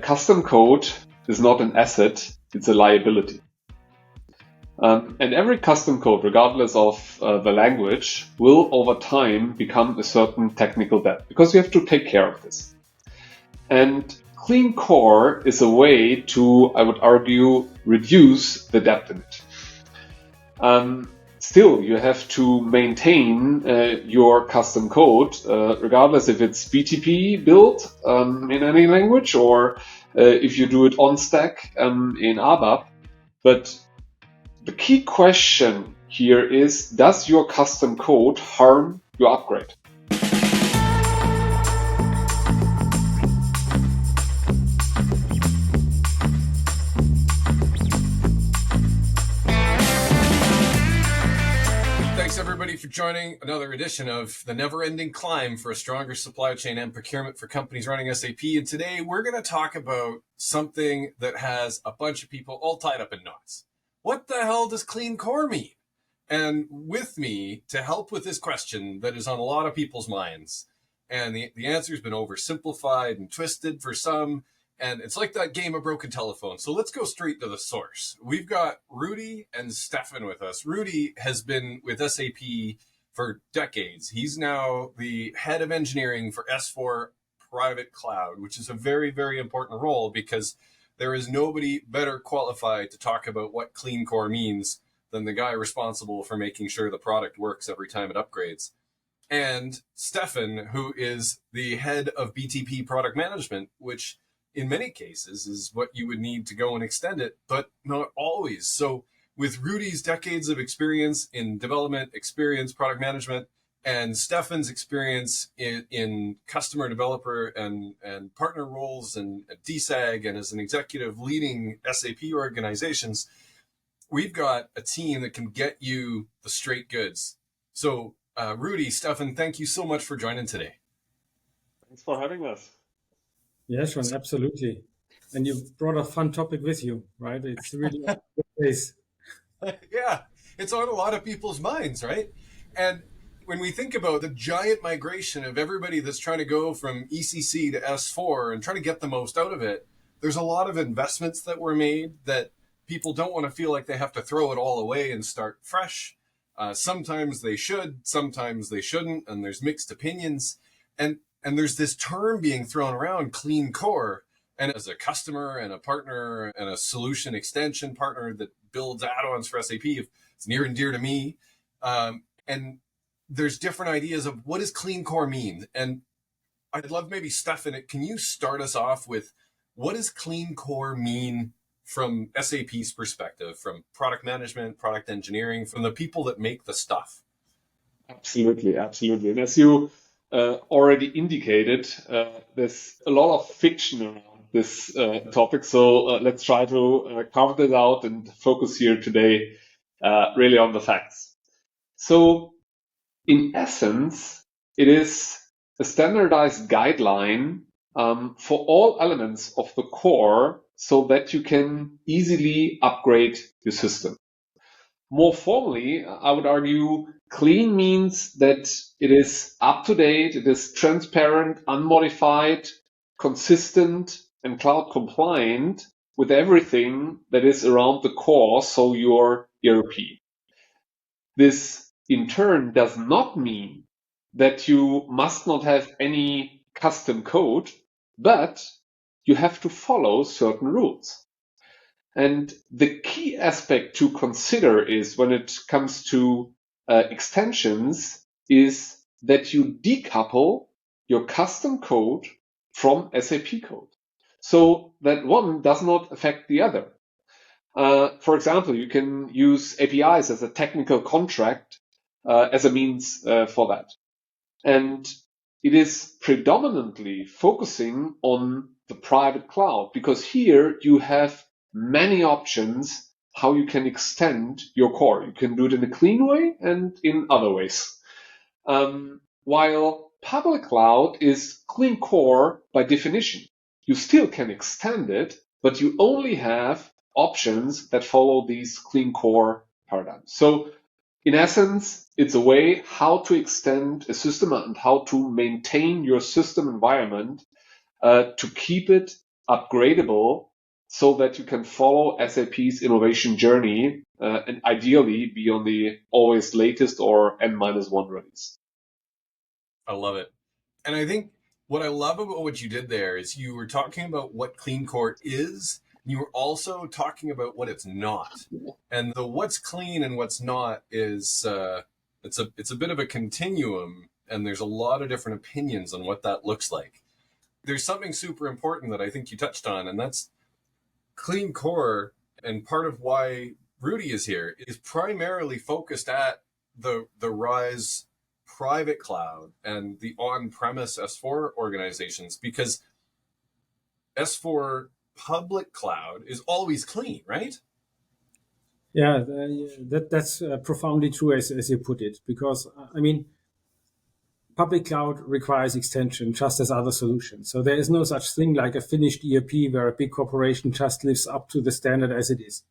Custom code is not an asset, it's a liability. And every custom code, regardless of the language, will over time become a certain technical debt because you have to take care of this. And clean core is a way to, I would argue, reduce the debt in it. Still, you have to maintain your custom code, regardless if it's BTP built in any language or if you do it on stack in ABAP. But the key question here is, does your custom code harm your upgrade? Everybody for joining another edition of the never-ending climb for a stronger supply chain and procurement for companies running SAP. And today we're going to talk about something that has a bunch of people all tied up in knots. What the hell does clean core mean? And with me to help with this question that is on a lot of people's minds, and the answer's been oversimplified and twisted for some, and it's like that game of broken telephone. So let's go straight to the source. We've got Rudy and Steffen with us. Rudy has been with SAP for decades. He's now the head of engineering for S4 Private Cloud, which is a very, very important role because there is nobody better qualified to talk about what clean core means than the guy responsible for making sure the product works every time it upgrades. And Steffen, who is the head of BTP product management, which in many cases is what you would need to go and extend it, but not always. So with Rudy's decades of experience in development, experience, product management, and Steffen's experience in customer developer and partner roles and DSAG and as an executive leading SAP organizations, we've got a team that can get you the straight goods. So Rudy, Steffen, thank you so much for joining today. Thanks for having us. Yes, Ron, absolutely. And you brought a fun topic with you, right? It's really a good place. Yeah, it's on a lot of people's minds, right? And when we think about the giant migration of everybody that's trying to go from ECC to S4 and trying to get the most out of it, there's a lot of investments that were made that people don't want to feel like they have to throw it all away and start fresh. Sometimes they should, sometimes they shouldn't, and there's mixed opinions. And there's this term being thrown around, clean core. And as a customer and a partner and a solution extension partner that builds add-ons for SAP, it's near and dear to me. And there's different ideas of what does clean core mean? And I'd love maybe, Steffen, can you start us off with what does clean core mean from SAP's perspective, from product management, product engineering, from the people that make the stuff? Absolutely, absolutely. And as you already indicated, there's a lot of fiction around this topic. So let's try to carve this out and focus here today really on the facts. So in essence, it is a standardized guideline for all elements of the core so that you can easily upgrade your system. More formally, I would argue clean means that it is up to date, it is transparent, unmodified, consistent, and cloud compliant with everything that is around the core, so your ERP. This in turn does not mean that you must not have any custom code, but you have to follow certain rules. And the key aspect to consider is when it comes to extensions is that you decouple your custom code from SAP code so that one does not affect the other. For example, you can use APIs as a technical contract as a means for that. And it is predominantly focusing on the private cloud because here you have many options how you can extend your core. You can do it in a clean way and in other ways. While public cloud is clean core by definition. You still can extend it, but you only have options that follow these clean core paradigms. So in essence, it's a way how to extend a system and how to maintain your system environment to keep it upgradable so that you can follow SAP's innovation journey and ideally be on the always latest or N-1 release. I love it. And I think what I love about what you did there is you were talking about what clean core is. And you were also talking about what it's not. And the what's clean and what's not is it's a bit of a continuum, and there's a lot of different opinions on what that looks like. There's something super important that I think you touched on, and that's clean core. And part of why Rudy is here is primarily focused at the Rise private cloud and the on-premise S4 organizations, because S4 public cloud is always clean, right? Yeah, that's profoundly true as you put it, because I mean, public cloud requires extension just as other solutions. So there is no such thing like a finished ERP where a big corporation just lives up to the standard as it is.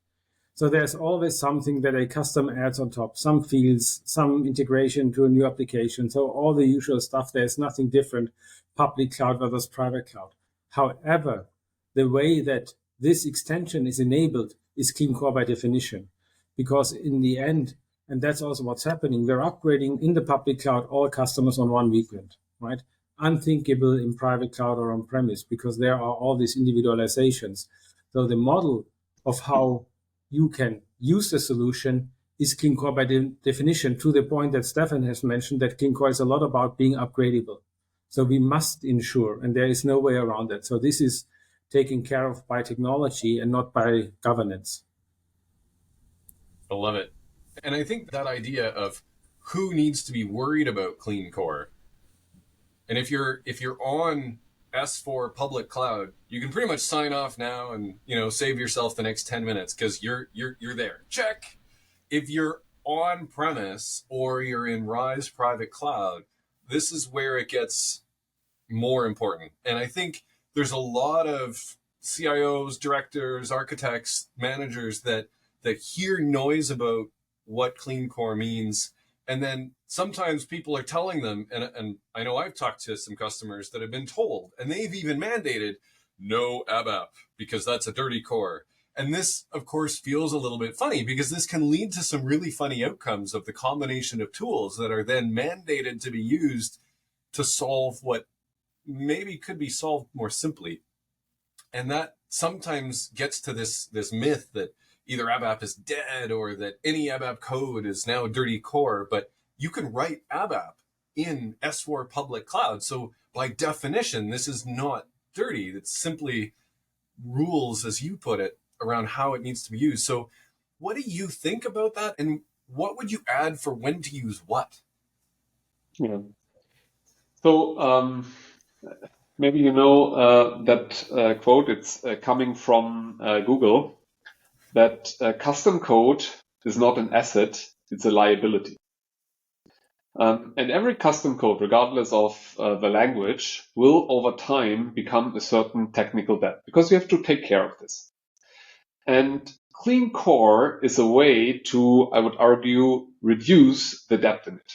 So there's always something that a custom adds on top, some fields, some integration to a new application. So all the usual stuff, there's nothing different, public cloud versus private cloud. However, the way that this extension is enabled is clean core by definition, because in the end, and that's also what's happening, we're upgrading in the public cloud all customers on one weekend, right? Unthinkable in private cloud or on premise, because there are all these individualizations. So the model of how you can use the solution is clean core by definition, to the point that Steffen has mentioned that clean core is a lot about being upgradable. So we must ensure, and there is no way around it. So this is taken care of by technology and not by governance. I love it. And I think that idea of who needs to be worried about clean core, and if you're on S4 public cloud, you can pretty much sign off now and save yourself the next 10 minutes because you're there. Check. If you're on premise or you're in Rise private cloud, this is where it gets more important. And I think there's a lot of CIOs, directors, architects, managers that hear noise about what clean core means. And then sometimes people are telling them, and I know I've talked to some customers that have been told, and they've even mandated no ABAP because that's a dirty core. And this, of course, feels a little bit funny because this can lead to some really funny outcomes of the combination of tools that are then mandated to be used to solve what maybe could be solved more simply. And that sometimes gets to this myth that either ABAP is dead or that any ABAP code is now dirty core, but you can write ABAP in S4 public cloud. So by definition, this is not dirty. It's simply rules, as you put it, around how it needs to be used. So what do you think about that? And what would you add for when to use what? Yeah. So maybe that quote, it's coming from Google, that custom code is not an asset, it's a liability. And every custom code, regardless of the language, will over time become a certain technical debt because you have to take care of this. And clean core is a way to, I would argue, reduce the debt in it.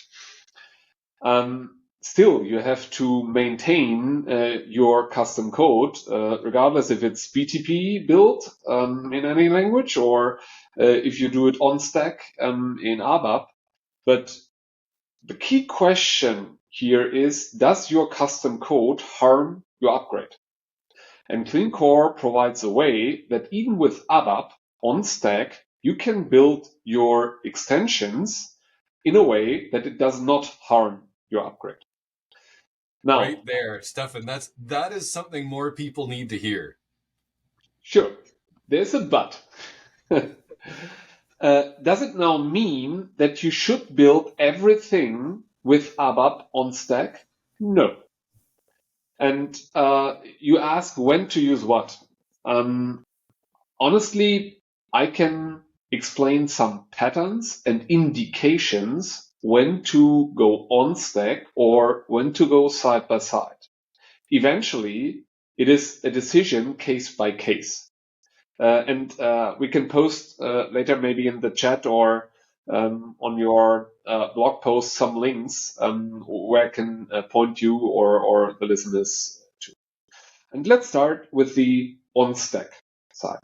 Still, you have to maintain your custom code, regardless if it's BTP built in any language or if you do it on stack in ABAP. But the key question here is, does your custom code harm your upgrade? And Clean Core provides a way that even with ABAP on stack, you can build your extensions in a way that it does not harm your upgrade. Now, right there, Steffen, that is something more people need to hear. Sure, there's a but. Does it now mean that you should build everything with ABAP on stack? No. And you ask when to use what. Honestly, I can explain some patterns and indications when to go on stack or when to go side by side. Eventually, it is a decision case by case. And we can post later maybe in the chat or on your blog post some links where I can point you or the listeners to. And let's start with the on-stack side.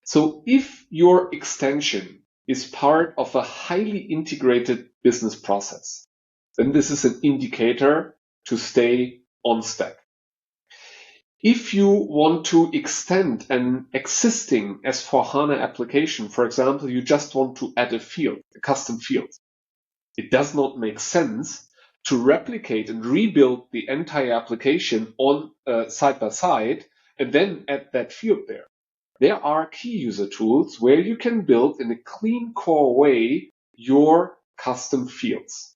So if your extension is part of a highly integrated business process, then this is an indicator to stay on stack. If you want to extend an existing S/4HANA application, for example, you just want to add a field, a custom field, it does not make sense to replicate and rebuild the entire application on side by side and then add that field there. There are key user tools where you can build in a clean core way your custom fields.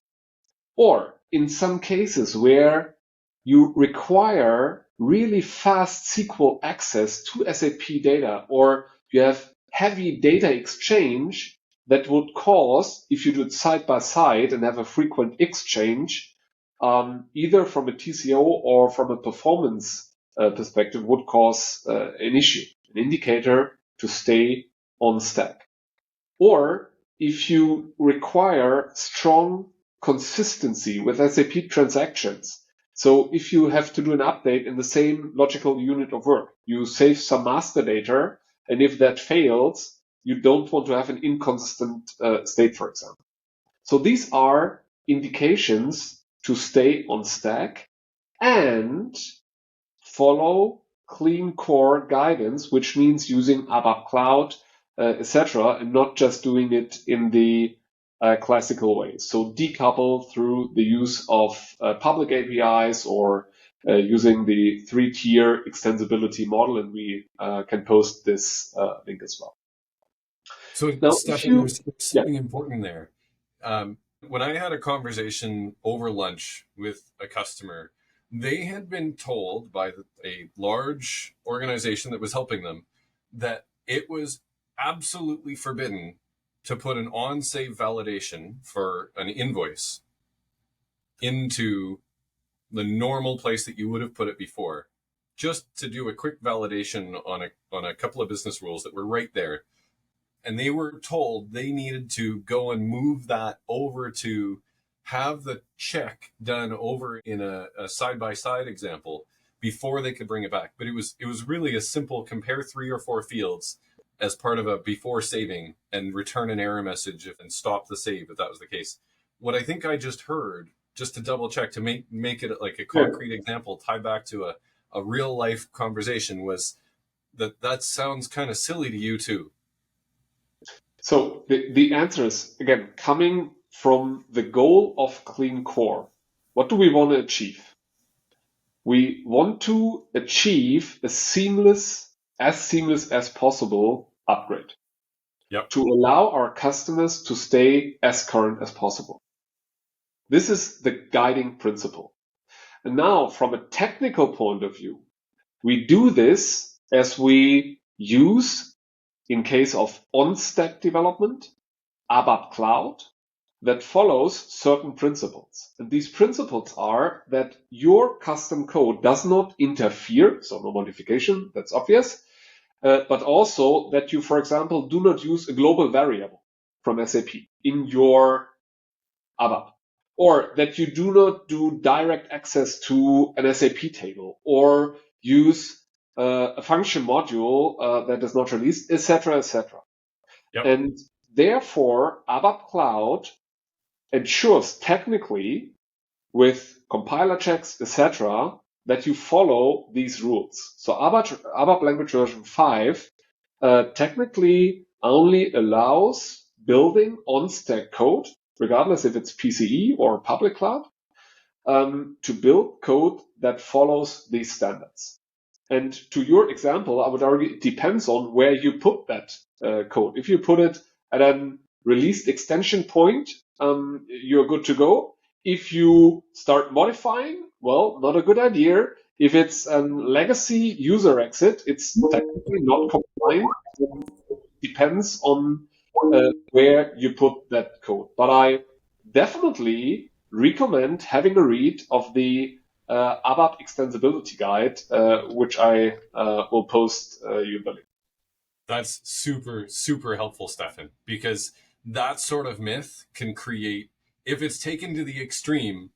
Or in some cases where you require really fast SQL access to SAP data, or you have heavy data exchange that would cause, if you do it side by side and have a frequent exchange, either from a TCO or from a performance perspective, would cause an issue, an indicator to stay on stack. Or if you require strong consistency with SAP transactions, so if you have to do an update in the same logical unit of work, you save some master data, and if that fails, you don't want to have an inconsistent state, for example. So these are indications to stay on stack and follow clean core guidance, which means using ABAP Cloud, etc., and not just doing it in the classical way. So decouple through the use of public APIs or using the 3-tier extensibility model, and we can post this link as well. So, now, Steffen, there's something important there. When I had a conversation over lunch with a customer, they had been told by a large organization that was helping them that it was absolutely forbidden to put an on-save validation for an invoice into the normal place that you would have put it before, just to do a quick validation on a couple of business rules that were right there. And they were told they needed to go and move that over to have the check done over in a side-by-side example before they could bring it back. But it was really a simple compare 3 or 4 fields as part of a before saving and return an error message and stop the save if that was the case. What I think I just heard, just to double check to make it like a concrete example, tie back to a real life conversation, was that sounds kind of silly to you too. So the answer is, again, coming from the goal of clean core. What do we want to achieve? We want to achieve a seamless as possible upgrade. Yep. To allow our customers to stay as current as possible. This is the guiding principle. And now, from a technical point of view, we do this as we use, in case of on-stack development, ABAP Cloud, that follows certain principles. And these principles are that your custom code does not interfere, so no modification, that's obvious, but also that you, for example, do not use a global variable from SAP in your ABAP, or that you do not do direct access to an SAP table, or use a function module that is not released, etc., etc. Yep. And therefore, ABAP Cloud ensures technically, with compiler checks, etc., that you follow these rules. So ABAP language version 5 technically only allows building on-stack code, regardless if it's PCE or public cloud, to build code that follows these standards. And to your example, I would argue it depends on where you put that code. If you put it at a released extension point, you're good to go. If you start modifying, well, not a good idea. If it's a legacy user exit, it's technically not compliant. It depends on where you put that code. But I definitely recommend having a read of the ABAP extensibility guide, which I will post you the link. That's super, super helpful, Steffen, because that sort of myth can create, if it's taken to the extreme,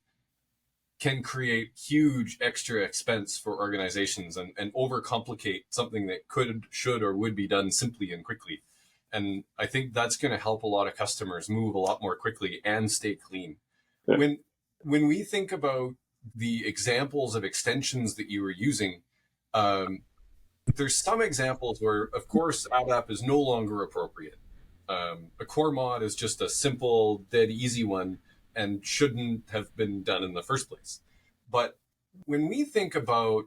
can create huge extra expense for organizations and overcomplicate something that could, should, or would be done simply and quickly. And I think that's going to help a lot of customers move a lot more quickly and stay clean. Yeah. When we think about the examples of extensions that you were using, there's some examples where, of course, ABAP is no longer appropriate. A core mod is just a simple, dead easy one and shouldn't have been done in the first place. But when we think about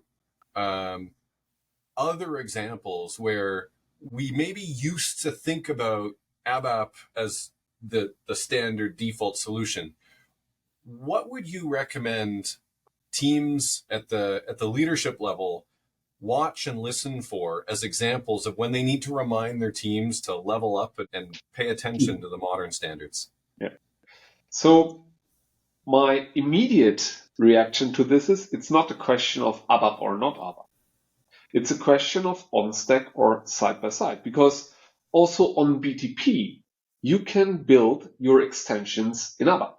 other examples where we maybe used to think about ABAP as the standard default solution, what would you recommend teams at the leadership level watch and listen for as examples of when they need to remind their teams to level up and pay attention to the modern standards? Yeah. So my immediate reaction to this is it's not a question of ABAP or not ABAP. It's a question of on-stack or side-by-side, because also on BTP, you can build your extensions in ABAP.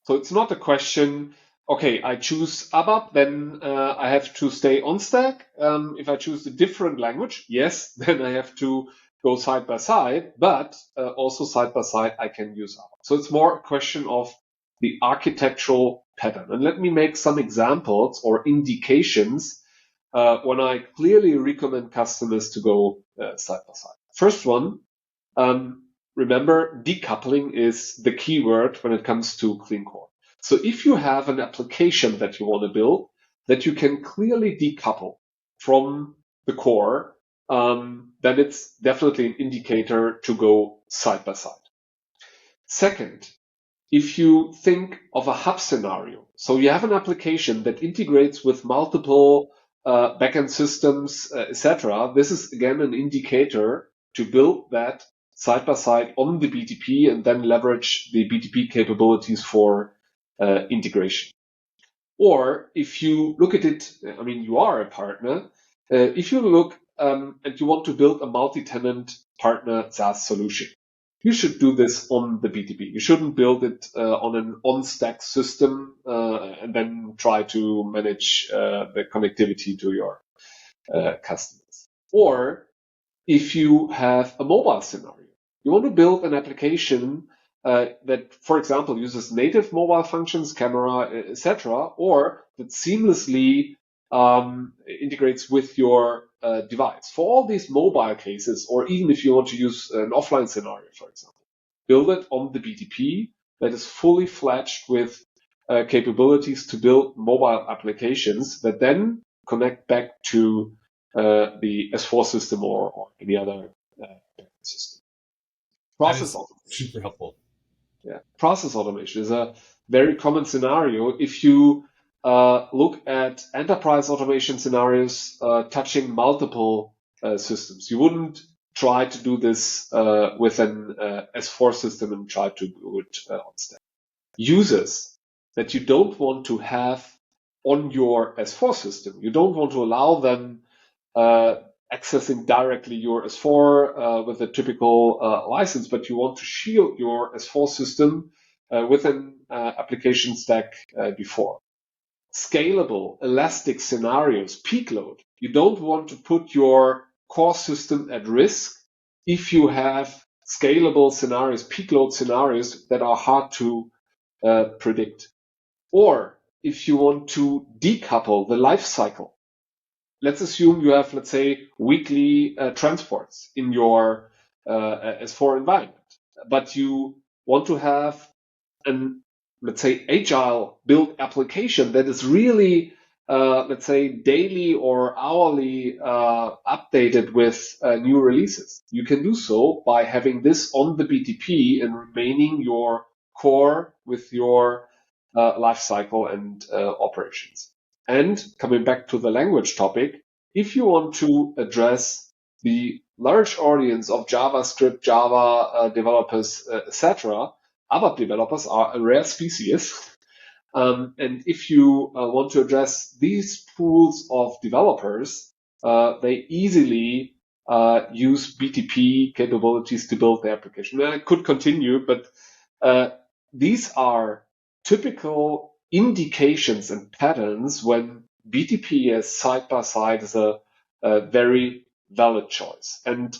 So it's not a question, okay, I choose ABAP, then I have to stay on stack. If I choose a different language, yes, then I have to go side by side, but also side by side, I can use ABAP. So it's more a question of the architectural pattern. And let me make some examples or indications when I clearly recommend customers to go side by side. First one, remember, decoupling is the key word when it comes to clean core. So if you have an application that you want to build that you can clearly decouple from the core, then it's definitely an indicator to go side by side. Second, if you think of a hub scenario, so you have an application that integrates with multiple backend systems, etc., this is again an indicator to build that side by side on the BTP and then leverage the BTP capabilities for integration. Or if you look at it, I mean, you are a partner. If you look and you want to build a multi-tenant partner SaaS solution, you should do this on the BTP. You shouldn't build it on an on-stack system and then try to manage the connectivity to your customers. Or if you have a mobile scenario, you want to build an application that, for example, uses native mobile functions, camera, etc., or that seamlessly integrates with your device. For all these mobile cases, or even if you want to use an offline scenario, for example, build it on the BTP that is fully fledged with capabilities to build mobile applications that then connect back to the S4 system or any other system. Process automation. Super helpful. Yeah, process automation is a very common scenario. If you look at enterprise automation scenarios touching multiple systems, you wouldn't try to do this with an S4 system and try to do it on stack. Users that you don't want to have on your S4 system, you don't want to allow them accessing directly your S4 with a typical license, but you want to shield your S4 system with an application stack before. Scalable, elastic scenarios, peak load. You don't want to put your core system at risk if you have scalable scenarios, peak load scenarios that are hard to predict. Or if you want to decouple the life cycle. Let's assume you have, let's say, weekly transports in your S4 environment, but you want to have an, let's say, agile build application that is really, let's say, daily or hourly updated with new releases. You can do so by having this on the BTP and remaining your core with your life cycle and operations. And coming back to the language topic, if you want to address the large audience of JavaScript, Java developers, etc., ABAP developers are a rare species. And if you want to address these pools of developers, they easily use BTP capabilities to build their application. I could continue, but these are typical indications and patterns when BTP as side by side is a very valid choice. And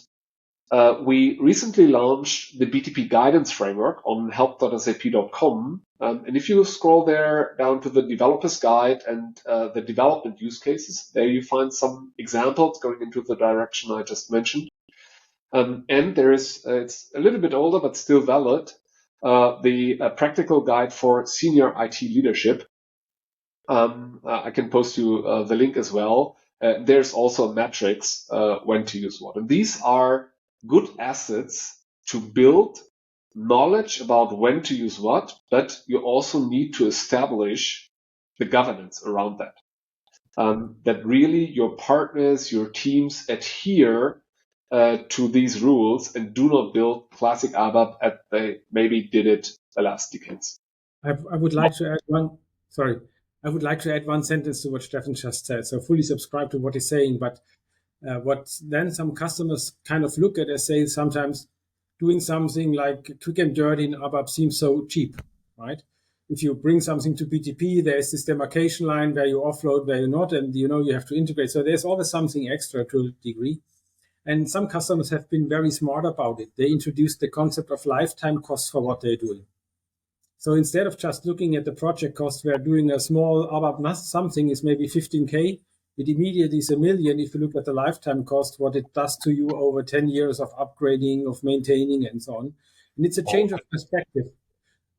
we recently launched the BTP guidance framework on help.sap.com. And if you scroll there down to the developer's guide and the development use cases, there you find some examples going into the direction I just mentioned. And there is, it's a little bit older, but still valid, the practical guide for senior IT leadership. I can post you the link as well. There's also metrics when to use what. And these are good assets to build knowledge about when to use what, but you also need to establish the governance around that. That really your partners, your teams adhere to these rules and do not build classic ABAP as they maybe did it the last decades. I would like to add one. Sorry, I would like to add one sentence to what Steffen just said. So fully subscribe to what he's saying, but what then some customers kind of look at as say sometimes doing something like quick and dirty in ABAP seems so cheap, right? If you bring something to BTP, there's this demarcation line where you offload, where you're not, and you have to integrate. So there's always something extra to a degree. And some customers have been very smart about it. They introduced the concept of lifetime costs for what they're doing. So instead of just looking at the project cost, where doing a small ABAP something is maybe 15K, it immediately is $1 million if you look at the lifetime cost, what it does to you over 10 years of upgrading, of maintaining, and so on. And it's a change of perspective.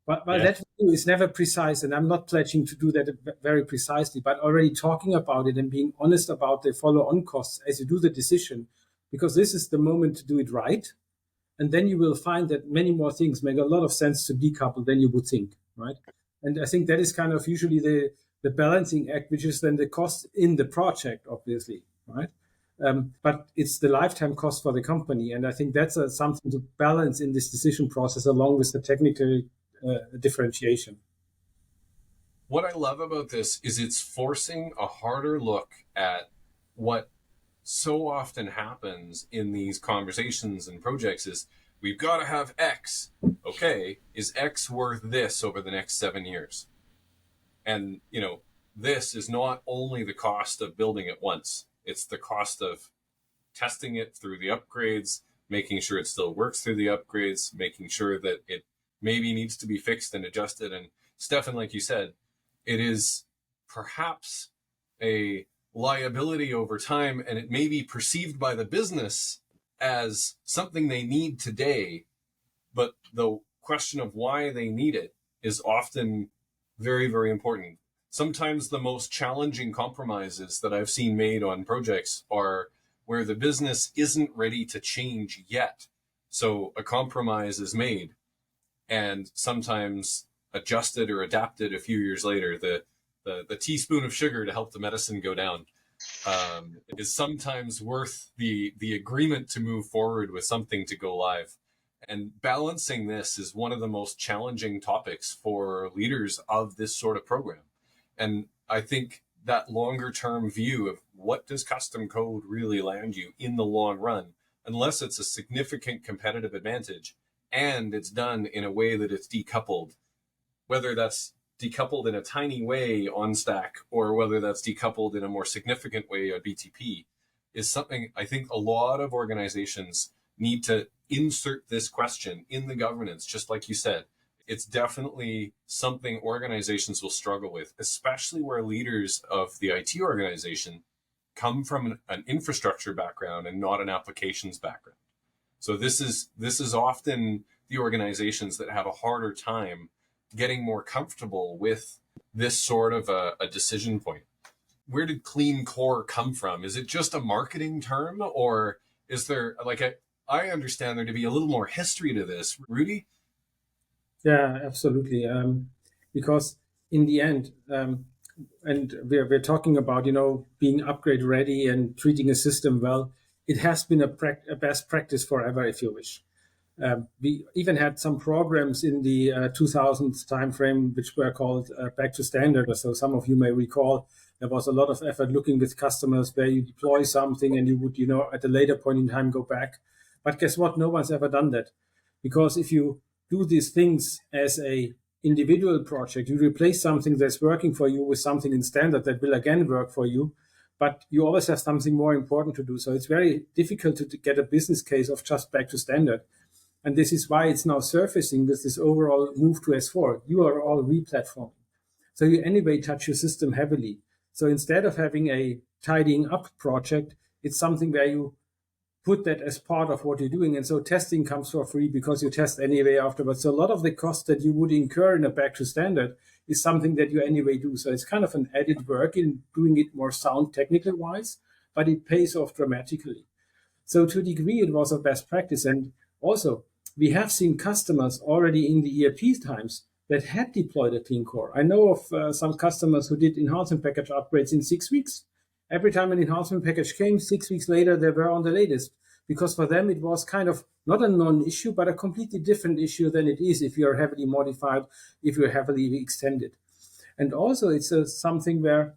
But that view is never precise, and I'm not pledging to do that very precisely, but already talking about it and being honest about the follow-on costs as you do the decision, because this is the moment to do it right. And then you will find that many more things make a lot of sense to decouple than you would think, right? And I think that is kind of usually the balancing act, which is then the cost in the project, obviously, right? But it's the lifetime cost for the company. And I think that's something to balance in this decision process along with the technical differentiation. What I love about this is it's forcing a harder look at what so often happens in these conversations and projects is we've got to have X. Okay, is X worth this over the next 7 years? And, this is not only the cost of building it once, it's the cost of testing it through the upgrades, making sure it still works through the upgrades, making sure that it maybe needs to be fixed and adjusted. And Steffen, like you said, it is perhaps a liability over time, and it may be perceived by the business as something they need today, but the question of why they need it is often very, very important. Sometimes the most challenging compromises that I've seen made on projects are where the business isn't ready to change yet. So a compromise is made and sometimes adjusted or adapted a few years later. The teaspoon of sugar to help the medicine go down is sometimes worth the agreement to move forward with something to go live. And balancing this is one of the most challenging topics for leaders of this sort of program. And I think that longer term view of what does custom code really land you in the long run, unless it's a significant competitive advantage and it's done in a way that it's decoupled, whether that's decoupled in a tiny way on Stack or whether that's decoupled in a more significant way on BTP, is something I think a lot of organizations need to insert this question in the governance, just like you said. It's definitely something organizations will struggle with, especially where leaders of the IT organization come from an infrastructure background and not an applications background. So this is often the organizations that have a harder time getting more comfortable with this sort of a decision point. Where did clean core come from? Is it just a marketing term, or is there I understand there to be a little more history to this, Rudy? Yeah, absolutely. Because in the end, and we're talking about being upgrade ready and treating a system well. It has been a best practice forever, if you wish. We even had some programs in the 2000s timeframe which were called Back to Standard. So some of you may recall there was a lot of effort looking with customers where you deploy something and you would at a later point in time go back. But guess what? No one's ever done that, because if you do these things as a individual project. You replace something that's working for you with something in standard that will again work for you, but you always have something more important to do. So it's very difficult to get a business case of just back to standard. And this is why it's now surfacing with this overall move to S4. You are all re-platforming. So you anyway touch your system heavily. So instead of having a tidying up project, it's something where you put that as part of what you're doing. And so testing comes for free because you test anyway afterwards. So a lot of the costs that you would incur in a back to standard is something that you anyway do. So it's kind of an added work in doing it more sound technical wise, but it pays off dramatically. So to a degree, it was a best practice. And also, we have seen customers already in the ERP times that had deployed a clean core. I know of some customers who did enhancement package upgrades in 6 weeks. Every time an enhancement package came, 6 weeks later, they were on the latest. Because for them, it was kind of not a non-issue, but a completely different issue than it is if you're heavily modified, if you're heavily extended. And also, it's something where,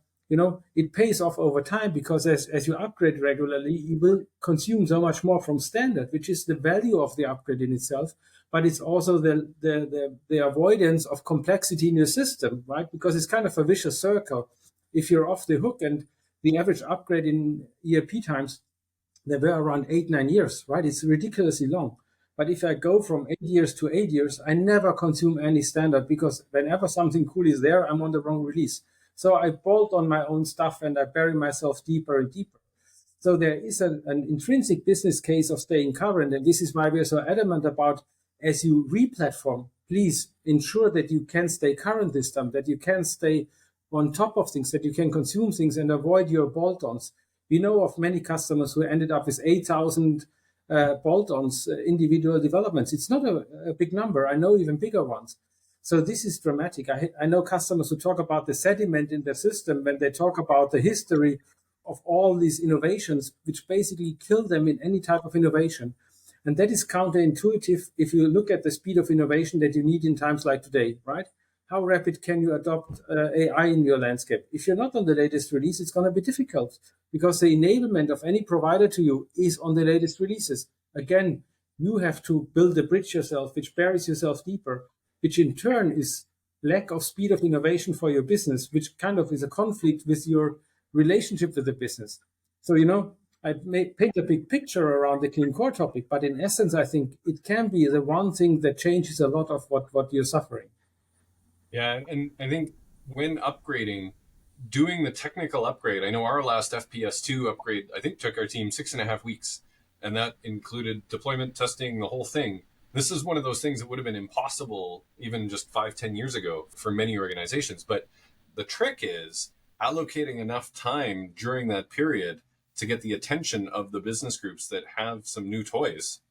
it pays off over time because as you upgrade regularly, you will consume so much more from standard, which is the value of the upgrade in itself. But it's also the avoidance of complexity in your system, right? Because it's kind of a vicious circle. If you're off the hook, and the average upgrade in ERP times, they were around 8-9 years, right? It's ridiculously long. But if I go from 8 years to 8 years, I never consume any standard because whenever something cool is there, I'm on the wrong release. So I bolt on my own stuff and I bury myself deeper and deeper. So there is an intrinsic business case of staying current. And this is why we're so adamant about, as you re-platform, please ensure that you can stay current this time, that you can stay on top of things, that you can consume things and avoid your bolt-ons. We know of many customers who ended up with 8,000 bolt-ons, individual developments. It's not a big number. I know even bigger ones. So this is dramatic. I know customers who talk about the sediment in the system when they talk about the history of all these innovations, which basically kill them in any type of innovation. And that is counterintuitive if you look at the speed of innovation that you need in times like today, right? How rapid can you adopt AI in your landscape? If you're not on the latest release, it's going to be difficult because the enablement of any provider to you is on the latest releases. Again, you have to build a bridge yourself, which buries yourself deeper, which in turn is lack of speed of innovation for your business, which kind of is a conflict with your relationship with the business. So, I may paint a big picture around the clean core topic, but in essence, I think it can be the one thing that changes a lot of what you're suffering. Yeah, and I think when upgrading, doing the technical upgrade, I know our last FPS2 upgrade, I think took our team 6.5 weeks, and that included deployment, testing, the whole thing. This is one of those things that would have been impossible even just 5-10 years ago for many organizations. But the trick is allocating enough time during that period to get the attention of the business groups that have some new toys,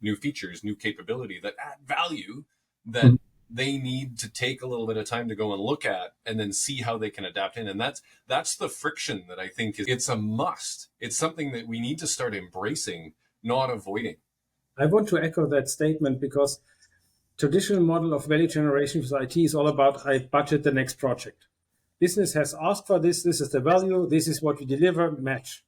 new features, new capability that add value that they need to take a little bit of time to go and look at and then see how they can adapt in. And that's the friction that I think it's a must. It's something that we need to start embracing, not avoiding. I want to echo that statement because traditional model of value generation with IT is all about I budget the next project. Business has asked for this. This is the value. This is what we deliver, match.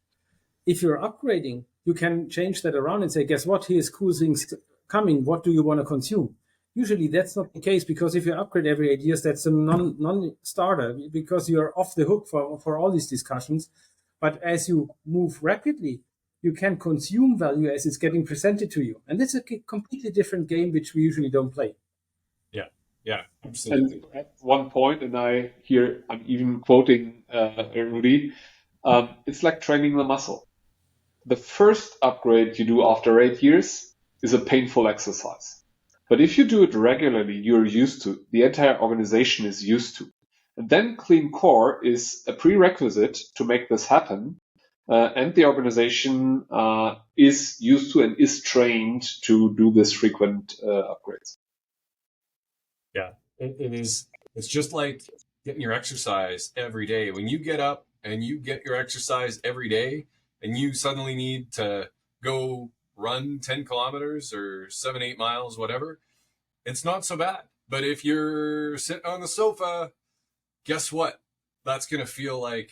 If you're upgrading, you can change that around and say, guess what? Here's cool things coming. What do you want to consume? Usually that's not the case because if you upgrade every 8 years, that's a non-starter because you're off the hook for all these discussions. But as you move rapidly, you can consume value as it's getting presented to you. And that's a completely different game, which we usually don't play. Yeah, absolutely. And at one point, and I'm even quoting Rudy, it's like training the muscle. The first upgrade you do after 8 years is a painful exercise. But if you do it regularly, you're used to, the entire organization is used to. And then clean core is a prerequisite to make this happen. And the organization is used to and is trained to do this frequent upgrades. Yeah, it is. It's just like getting your exercise every day. When you get up and you get your exercise every day and you suddenly need to go run 10 kilometers or 7-8 miles, whatever, it's not so bad. But if you're sitting on the sofa, guess what? That's going to feel like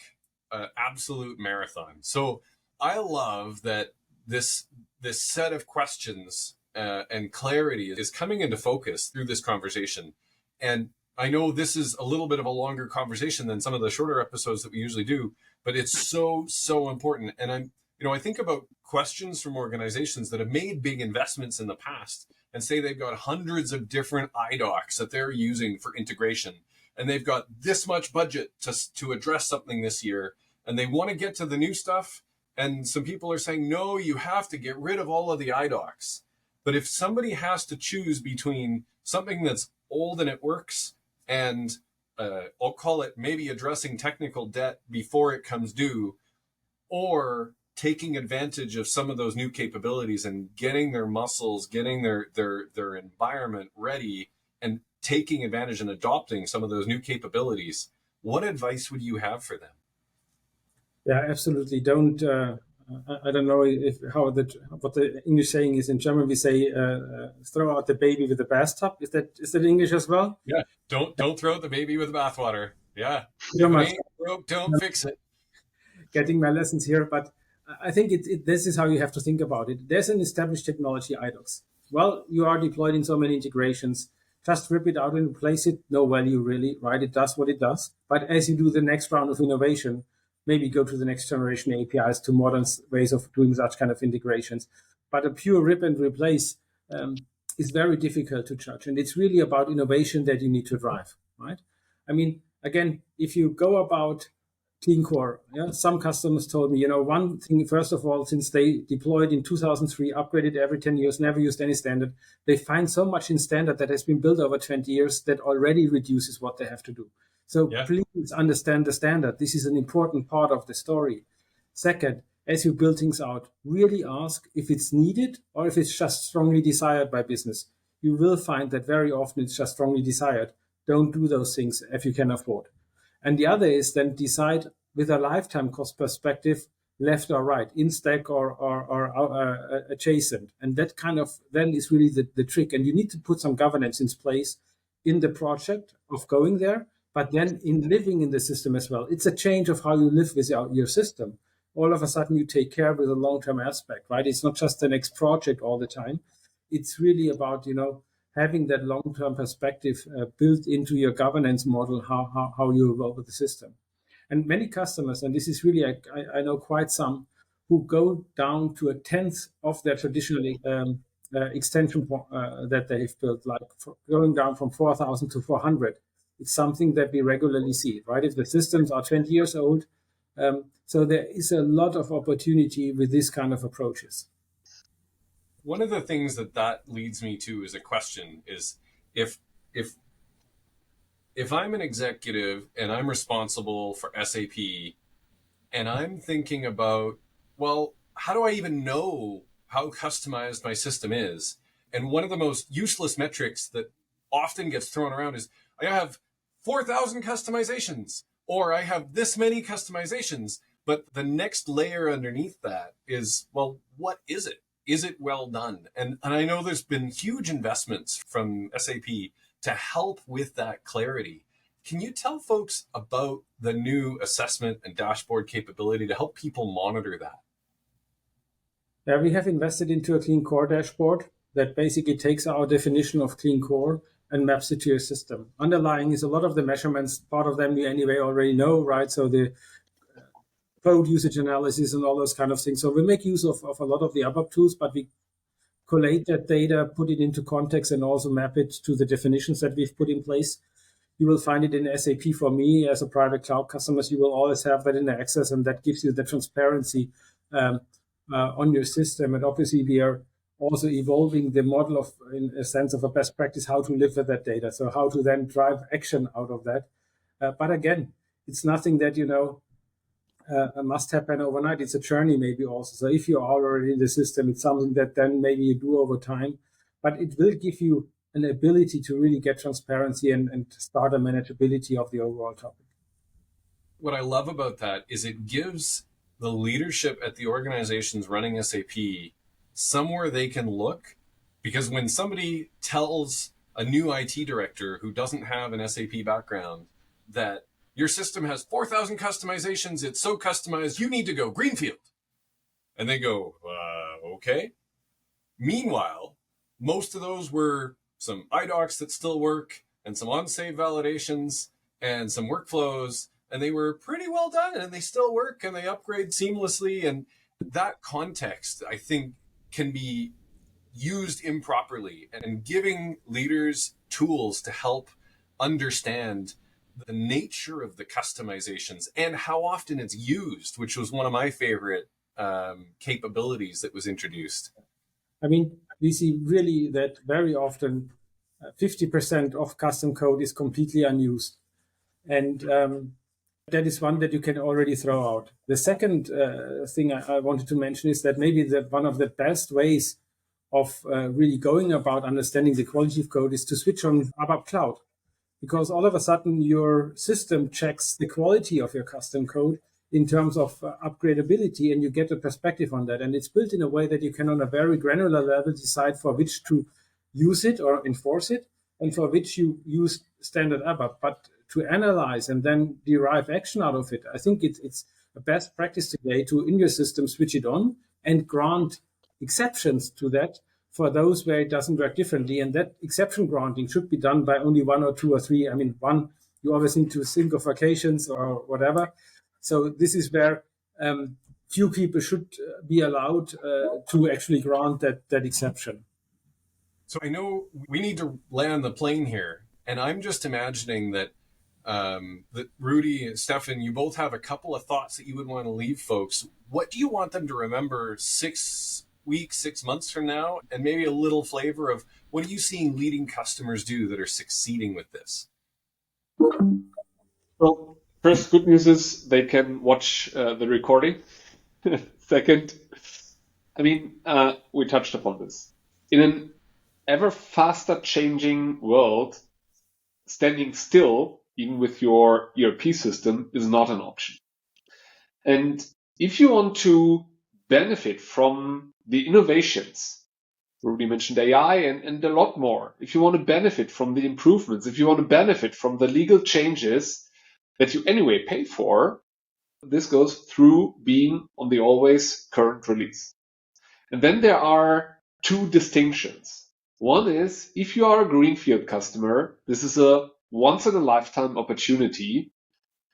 an absolute marathon. So I love that this set of questions and clarity is coming into focus through this conversation. And I know this is a little bit of a longer conversation than some of the shorter episodes that we usually do, but it's so important. And I think about questions from organizations that have made big investments in the past and say they've got hundreds of different iDocs that they're using for integration, and they've got this much budget to address something this year, and they want to get to the new stuff. And some people are saying, no, you have to get rid of all of the iDocs. But if somebody has to choose between something that's old and it works, and I'll call it maybe addressing technical debt before it comes due, or taking advantage of some of those new capabilities and getting their muscles, getting their environment ready, and taking advantage and adopting some of those new capabilities, what advice would you have for them? Yeah, absolutely. Don't. I don't know what the English saying is in German. We say throw out the baby with the bathtub. Is that English as well? Yeah. Don't throw out the baby with the bathwater. Yeah. So much. Don't fix it. Getting my lessons here, but I think this is how you have to think about it. There's an established technology, iDocs. Well, you are deployed in so many integrations. Just rip it out and replace it. No value really, right? It does what it does. But as you do the next round of innovation, maybe go to the next generation APIs, to modern ways of doing such kind of integrations. But a pure rip and replace is very difficult to judge. And it's really about innovation that you need to drive, right? I mean, again, if you go about Clean Core, some customers told me, one thing, first of all, since they deployed in 2003, upgraded every 10 years, never used any standard, they find so much in standard that has been built over 20 years that already reduces what they have to do. So Please understand the standard. This is an important part of the story. Second, as you build things out, really ask if it's needed or if it's just strongly desired by business. You will find that very often it's just strongly desired. Don't do those things if you can afford. And the other is then decide with a lifetime cost perspective, left or right, in stack or adjacent. And that kind of then is really the trick. And you need to put some governance in place in the project of going there, but then in living in the system as well. It's a change of how you live with your system. All of a sudden you take care with a long-term aspect, right? It's not just the next project all the time. It's really about, having that long-term perspective built into your governance model, how you evolve with the system. And many customers, and this is really, I know quite some, who go down to a tenth of their traditional extension that they've built, like going down from 4,000 to 400. It's something that we regularly see, right? If the systems are 20 years old, so there is a lot of opportunity with this kind of approaches. One of the things that leads me to is a question is if I'm an executive and I'm responsible for SAP and I'm thinking about, well, how do I even know how customized my system is? And one of the most useless metrics that often gets thrown around is I have 4,000 customizations, or I have this many customizations. But the next layer underneath that is, well, what is it? Is it well done? And I know there's been huge investments from SAP to help with that clarity. Can you tell folks about the new assessment and dashboard capability to help people monitor that? Yeah, we have invested into a Clean Core dashboard that basically takes our definition of Clean Core and maps it to your system. Underlying is a lot of the measurements, part of them we anyway already know, right? So the code usage analysis and all those kind of things. So we make use of a lot of the ABAP tools, but we collate that data, put it into context, and also map it to the definitions that we've put in place. You will find it in SAP. For me, as a private cloud customer, you will always have that in the access, and that gives you the transparency on your system. And obviously, we are also evolving the model of, in a sense of a best practice, how to live with that data. So how to then drive action out of that. But again, it's nothing that, must happen overnight. It's a journey maybe also. So if you're already in the system, it's something that then maybe you do over time, but it will give you an ability to really get transparency and start a manageability of the overall topic. What I love about that is it gives the leadership at the organizations running SAP somewhere they can look, because when somebody tells a new IT director who doesn't have an SAP background that your system has 4,000 customizations, it's so customized, you need to go greenfield. And they go, okay. Meanwhile, most of those were some iDocs that still work, and some on-save validations and some workflows, and they were pretty well done, and they still work, and they upgrade seamlessly. And that context, I think, can be used improperly, and giving leaders tools to help understand the nature of the customizations and how often it's used, which was one of my favorite capabilities that was introduced. I mean, we see really that very often 50% of custom code is completely unused. And that is one that you can already throw out. The second thing I wanted to mention is that maybe one of the best ways of really going about understanding the quality of code is to switch on ABAP Cloud. Because all of a sudden your system checks the quality of your custom code in terms of upgradability, and you get a perspective on that. And it's built in a way that you can, on a very granular level, decide for which to use it or enforce it, and for which you use standard ABAP. But to analyze and then derive action out of it, I think it's a best practice today to, in your system, switch it on and grant exceptions to that for those where it doesn't work differently. And that exception granting should be done by only one or two or three. I mean, one, you always need to think of vacations or whatever. So this is where few people should be allowed to actually grant that exception. So I know we need to land the plane here, and I'm just imagining that that Rudy and Steffen, you both have a couple of thoughts that you would want to leave folks. What do you want them to remember 6 weeks, 6 months from now? And maybe a little flavor of what are you seeing leading customers do that are succeeding with this? Well, first, good news is they can watch the recording. Second, I mean, we touched upon this. In an ever faster changing world, standing still, even with your ERP system, is not an option. And if you want to benefit from the innovations, Rudy mentioned AI and a lot more, if you want to benefit from the improvements, if you want to benefit from the legal changes that you anyway pay for, this goes through being on the always current release. And then there are two distinctions. One is, if you are a greenfield customer, this is a once-in-a-lifetime opportunity.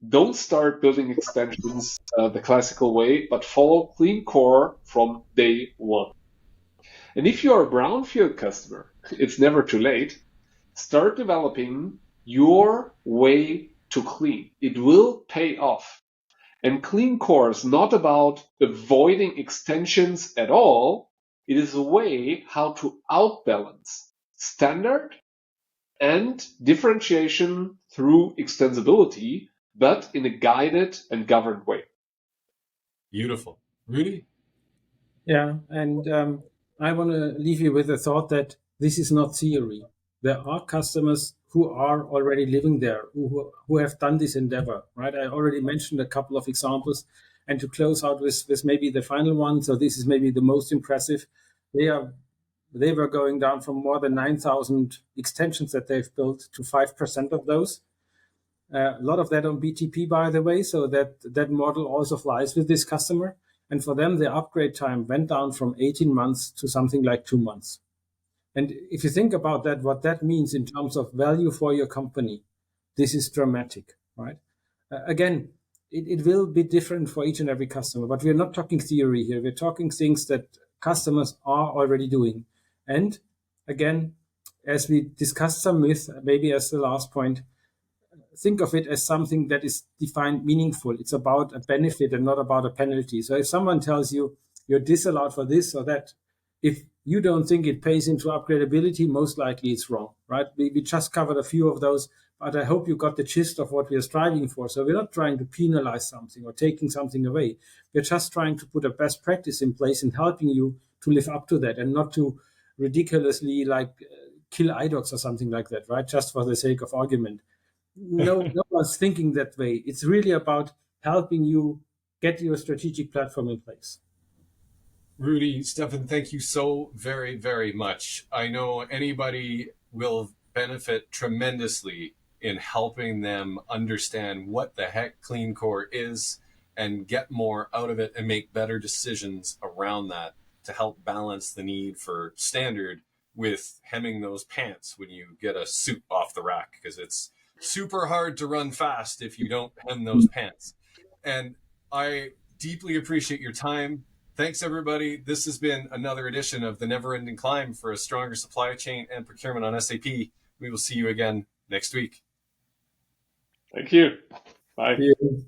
Don't start building extensions the classical way, but follow clean core from day one. And if you are a brownfield customer, it's never too late. Start developing your way to clean. It will pay off. And clean core is not about avoiding extensions at all. It is a way how to outbalance standard and differentiation through extensibility, but in a guided and governed way. Beautiful. Rudy? Yeah, and I want to leave you with the thought that this is not theory. There are customers who are already living there, who have done this endeavor, right? I already mentioned a couple of examples. And to close out with maybe the final one, so this is maybe the most impressive. They were going down from more than 9,000 extensions that they've built to 5% of those. A lot of that on BTP, by the way, so that model also flies with this customer. And for them, the upgrade time went down from 18 months to something like 2 months. And if you think about that, what that means in terms of value for your company, this is dramatic, right? Again, it will be different for each and every customer, but we're not talking theory here. We're talking things that customers are already doing. And again, as we discussed some myth, maybe as the last point, think of it as something that is defined meaningful. It's about a benefit and not about a penalty. So if someone tells you you're disallowed for this or that, if you don't think it pays into upgradability, most likely it's wrong, right? We just covered a few of those, but I hope you got the gist of what we are striving for. So we're not trying to penalize something or taking something away. We're just trying to put a best practice in place and helping you to live up to that and not to ridiculously kill iDocs or something like that, right? Just for the sake of argument. No one's thinking that way. It's really about helping you get your strategic platform in place. Rudy, Steffen, thank you so very, very much. I know anybody will benefit tremendously in helping them understand what the heck clean core is and get more out of it and make better decisions around that to help balance the need for standard with hemming those pants when you get a suit off the rack, because it's super hard to run fast if you don't hem those pants. And I deeply appreciate your time. Thanks, everybody. This has been another edition of the Never Ending Climb for a Stronger Supply Chain and Procurement on SAP. We will see you again next week. Thank you. Bye. See you.